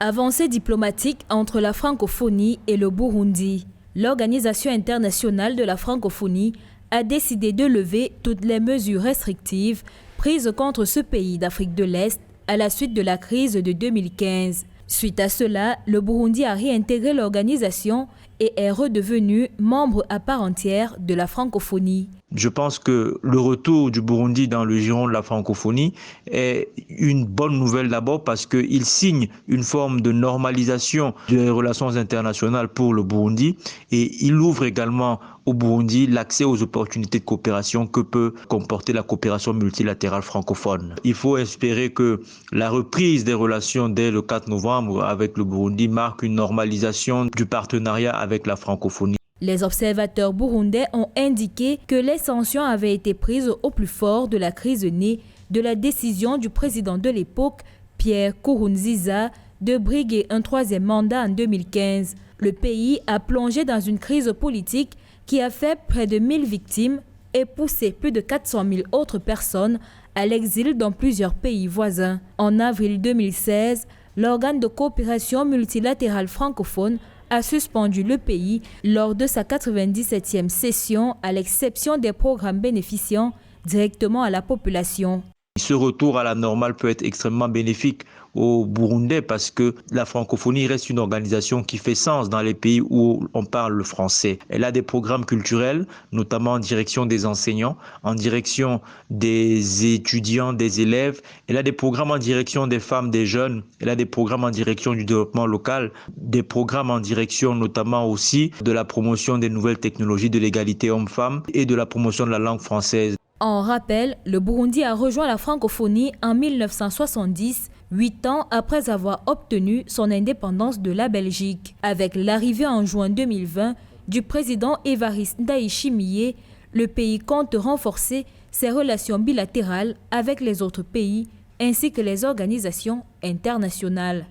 Avancée diplomatique entre la francophonie et le Burundi. L'Organisation internationale de la francophonie a décidé de lever toutes les mesures restrictives prises contre ce pays d'Afrique de l'Est à la suite de la crise de 2015. Suite à cela, le Burundi a réintégré l'organisation et est redevenu membre à part entière de la francophonie. Je pense que le retour du Burundi dans le giron de la francophonie est une bonne nouvelle d'abord parce qu'il signe une forme de normalisation des relations internationales pour le Burundi et il ouvre également au Burundi l'accès aux opportunités de coopération que peut comporter la coopération multilatérale francophone. Il faut espérer que la reprise des relations dès le 4 novembre avec le Burundi marque une normalisation du partenariat avec la francophonie. Les observateurs burundais ont indiqué que les sanctions avaient été prises au plus fort de la crise née de la décision du président de l'époque, Pierre Nkurunziza, de briguer un troisième mandat en 2015. Le pays a plongé dans une crise politique qui a fait près de 1000 victimes et poussé plus de 400 000 autres personnes à l'exil dans plusieurs pays voisins. En avril 2016, l'organe de coopération multilatérale francophone a suspendu le pays lors de sa 97e session à l'exception des programmes bénéficiant directement à la population. Ce retour à la normale peut être extrêmement bénéfique aux Burundais parce que la francophonie reste une organisation qui fait sens dans les pays où on parle le français. Elle a des programmes culturels, notamment en direction des enseignants, en direction des étudiants, des élèves. Elle a des programmes en direction des femmes, des jeunes. Elle a des programmes en direction du développement local, des programmes en direction notamment aussi de la promotion des nouvelles technologies, de l'égalité homme-femme et de la promotion de la langue française. En rappel, le Burundi a rejoint la francophonie en 1970, 8 ans après avoir obtenu son indépendance de la Belgique. Avec l'arrivée en juin 2020 du président Évariste Ndayishimiye, le pays compte renforcer ses relations bilatérales avec les autres pays ainsi que les organisations internationales.